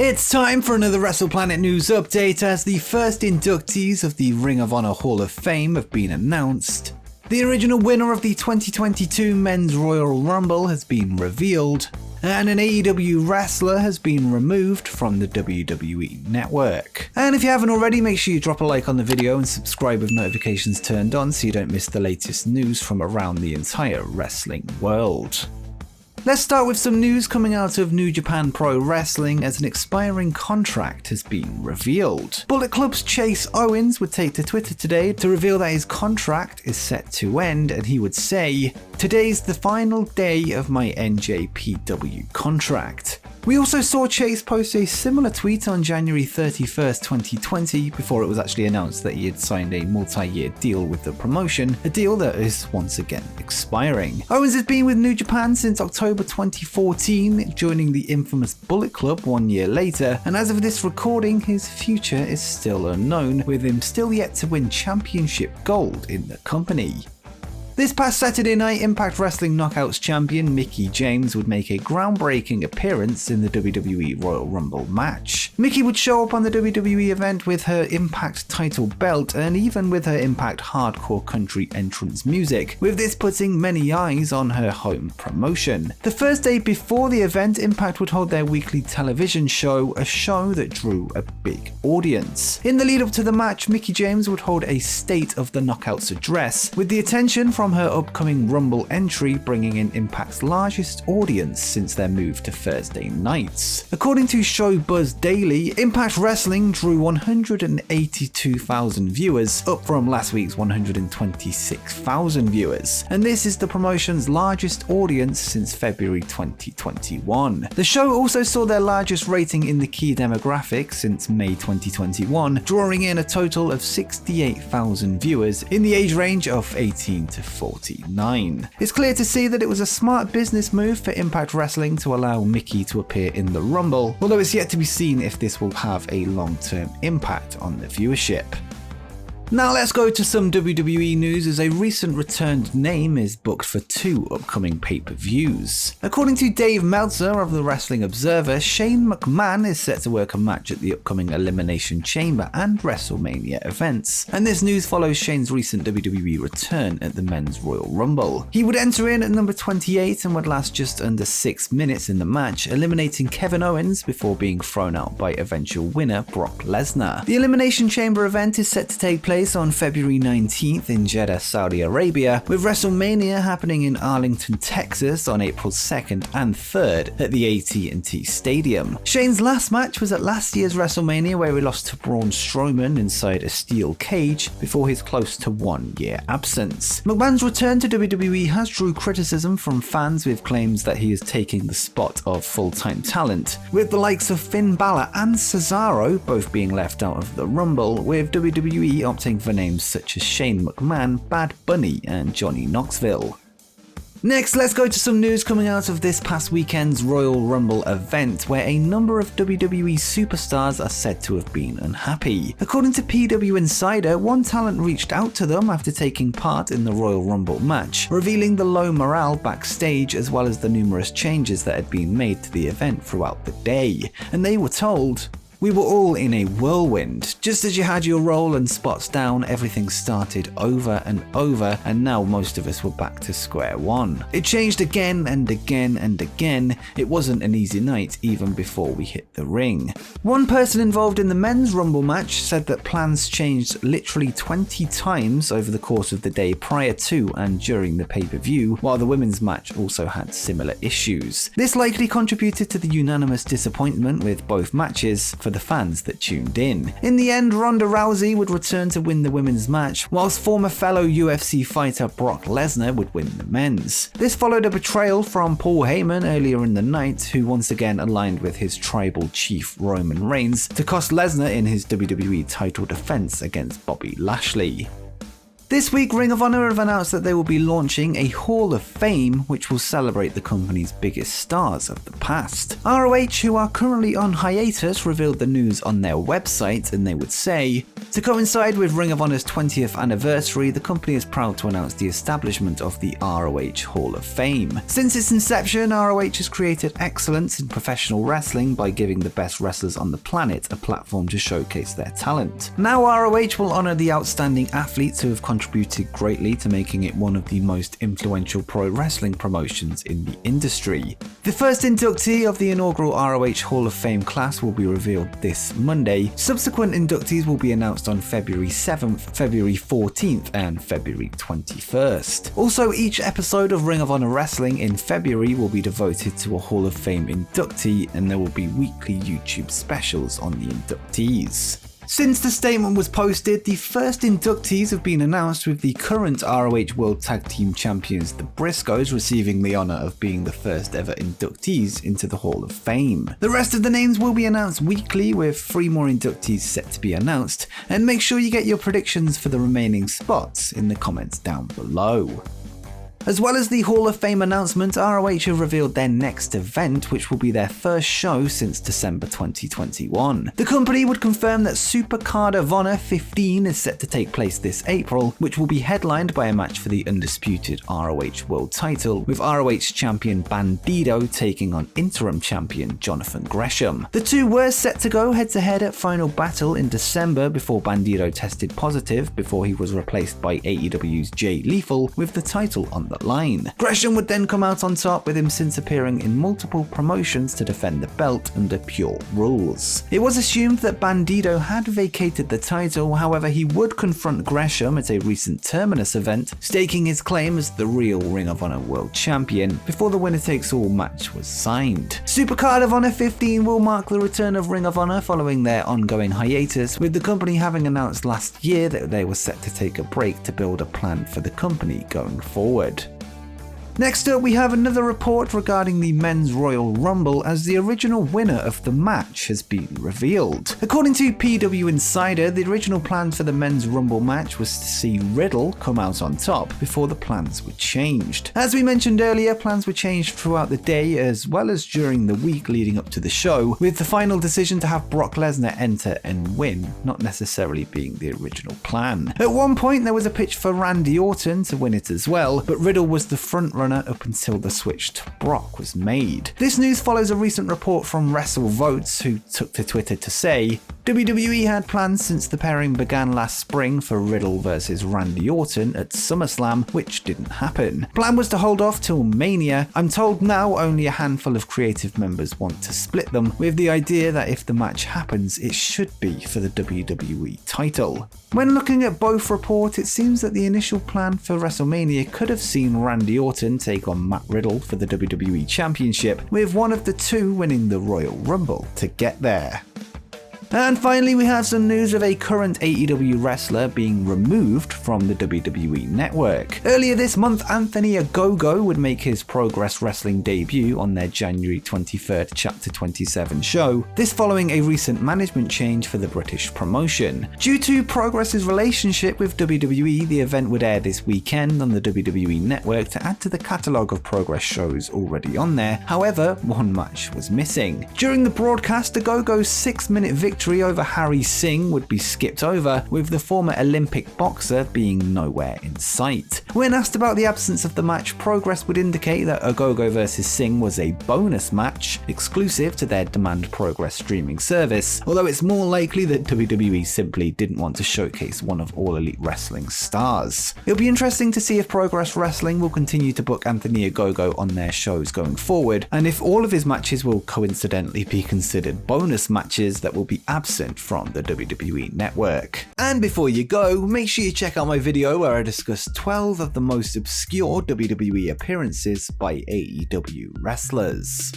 It's time for another WrestlePlanet news update as the first inductees of the Ring of Honor Hall of Fame have been announced. The original winner of the 2022 Men's Royal Rumble has been revealed, and an AEW wrestler has been removed from the WWE network. And if you haven't already, make sure you drop a like on the video and subscribe with notifications turned on so you don't miss the latest news from around the entire wrestling world. Let's start with some news coming out of New Japan Pro Wrestling as an expiring contract has been revealed. Bullet Club's Chase Owens would take to Twitter today to reveal that his contract is set to end, and he would say, "Today's the final day of my NJPW contract." We also saw Chase post a similar tweet on January 31st, 2020, before it was actually announced that he had signed a multi-year deal with the promotion, a deal that is once again expiring. Owens has been with New Japan since October 2014, joining the infamous Bullet Club 1 year later, and as of this recording, his future is still unknown, with him still yet to win championship gold in the company. This past Saturday night, Impact Wrestling Knockouts champion Mickie James would make a groundbreaking appearance in the WWE Royal Rumble match. Mickie would show up on the WWE event with her Impact title belt and even with her Impact hardcore country entrance music, with this putting many eyes on her home promotion. The first day before the event, Impact would hold their weekly television show, a show that drew a big audience. In the lead up to the match, Mickie James would hold a State of the Knockouts address, with the attention from her upcoming Rumble entry bringing in Impact's largest audience since their move to Thursday nights. According to Show Buzz Daily, Impact Wrestling drew 182,000 viewers, up from last week's 126,000 viewers, and this is the promotion's largest audience since February 2021. The show also saw their largest rating in the key demographic since May 2021, drawing in a total of 68,000 viewers in the age range of 18 to 49. It's clear to see that it was a smart business move for Impact Wrestling to allow Mickie to appear in the Rumble, although it's yet to be seen if this will have a long-term impact on the viewership. Now let's go to some WWE news as a recent returned name is booked for 2 upcoming pay-per-views. According to Dave Meltzer of the Wrestling Observer, Shane McMahon is set to work a match at the upcoming Elimination Chamber and WrestleMania events, and this news follows Shane's recent WWE return at the Men's Royal Rumble. He would enter in at number 28 and would last just under 6 minutes in the match, eliminating Kevin Owens before being thrown out by eventual winner Brock Lesnar. The Elimination Chamber event is set to take place on February 19th in Jeddah, Saudi Arabia, with WrestleMania happening in Arlington, Texas on April 2nd and 3rd at the AT&T Stadium. Shane's last match was at last year's WrestleMania, where he lost to Braun Strowman inside a steel cage before his close to 1 year absence. McMahon's return to WWE has drew criticism from fans with claims that he is taking the spot of full-time talent, with the likes of Finn Balor and Cesaro both being left out of the Rumble, with WWE opting for names such as Shane McMahon, Bad Bunny, and Johnny Knoxville. Next, let's go to some news coming out of this past weekend's Royal Rumble event, where a number of WWE superstars are said to have been unhappy. According to PW Insider, one talent reached out to them after taking part in the Royal Rumble match, revealing the low morale backstage as well as the numerous changes that had been made to the event throughout the day, and they were told, "We were all in a whirlwind. Just as you had your role and spots down, everything started over and over, and now most of us were back to square one. It changed again and again and again. It wasn't an easy night even before we hit the ring." One person involved in the Men's Rumble match said that plans changed literally 20 times over the course of the day prior to and during the pay-per-view, while the women's match also had similar issues. This likely contributed to the unanimous disappointment with both matches for the fans that tuned in. In the end, Ronda Rousey would return to win the women's match, whilst former fellow UFC fighter Brock Lesnar would win the men's. This followed a betrayal from Paul Heyman earlier in the night, who once again aligned with his tribal chief Roman Reigns to cost Lesnar in his WWE title defense against Bobby Lashley. This week, Ring of Honor have announced that they will be launching a Hall of Fame which will celebrate the company's biggest stars of the past. ROH, who are currently on hiatus, revealed the news on their website, and they would say, to coincide with Ring of Honor's 20th anniversary, the company is proud to announce the establishment of the ROH Hall of Fame. Since its inception, ROH has created excellence in professional wrestling by giving the best wrestlers on the planet a platform to showcase their talent. Now ROH will honor the outstanding athletes who have contributed greatly to making it one of the most influential pro wrestling promotions in the industry. The first inductee of the inaugural ROH Hall of Fame class will be revealed this Monday. Subsequent inductees will be announced on February 7th, February 14th, and February 21st. Also, each episode of Ring of Honor Wrestling in February will be devoted to a Hall of Fame inductee, and there will be weekly YouTube specials on the inductees. Since the statement was posted, the first inductees have been announced, with the current ROH World Tag Team Champions, the Briscoes, receiving the honor of being the first ever inductees into the Hall of Fame. The rest of the names will be announced weekly, with 3 more inductees set to be announced, and make sure you get your predictions for the remaining spots in the comments down below. As well as the Hall of Fame announcement, ROH have revealed their next event, which will be their first show since December 2021. The company would confirm that Supercard of Honor 15 is set to take place this April, which will be headlined by a match for the undisputed ROH World title, with ROH champion Bandido taking on interim champion Jonathan Gresham. The two were set to go head-to-head at Final Battle in December before Bandido tested positive before he was replaced by AEW's Jay Lethal with the title on the line. Gresham would then come out on top, with him since appearing in multiple promotions to defend the belt under Pure Rules. It was assumed that Bandido had vacated the title, however he would confront Gresham at a recent Terminus event, staking his claim as the real Ring of Honor World Champion before the winner-takes-all match was signed. Supercard of Honor 15 will mark the return of Ring of Honor following their ongoing hiatus, with the company having announced last year that they were set to take a break to build a plan for the company going forward. Next up, we have another report regarding the Men's Royal Rumble, as the original winner of the match has been revealed. According to PW Insider, the original plan for the Men's Rumble match was to see Riddle come out on top before the plans were changed. As we mentioned earlier, plans were changed throughout the day as well as during the week leading up to the show, with the final decision to have Brock Lesnar enter and win not necessarily being the original plan. At one point, there was a pitch for Randy Orton to win it as well, but Riddle was the front runner up until the switch to Brock was made. This news follows a recent report from WrestleVotes, who took to Twitter to say, WWE had plans since the pairing began last spring for Riddle versus Randy Orton at SummerSlam, which didn't happen. Plan was to hold off till Mania. I'm told now only a handful of creative members want to split them, with the idea that if the match happens, it should be for the WWE title. When looking at both reports, it seems that the initial plan for WrestleMania could have seen Randy Orton take on Matt Riddle for the WWE Championship, with one of the two winning the Royal Rumble to get there. And finally, we have some news of a current AEW wrestler being removed from the WWE network. Earlier this month, Anthony Ogogo would make his Progress Wrestling debut on their January 23rd Chapter 27 show, this following a recent management change for the British promotion. Due to Progress's relationship with WWE, the event would air this weekend on the WWE network to add to the catalogue of Progress shows already on there. However, one match was missing. During the broadcast, Ogogo's 6-minute victory over Harry Singh would be skipped over, with the former Olympic boxer being nowhere in sight. When asked about the absence of the match, Progress would indicate that Ogogo vs Singh was a bonus match exclusive to their Demand Progress streaming service, although it's more likely that WWE simply didn't want to showcase one of All Elite Wrestling's stars. It'll be interesting to see if Progress Wrestling will continue to book Anthony Ogogo on their shows going forward, and if all of his matches will coincidentally be considered bonus matches that will be absent from the WWE network. And before you go, make sure you check out my video where I discuss 12 of the most obscure WWE appearances by AEW wrestlers.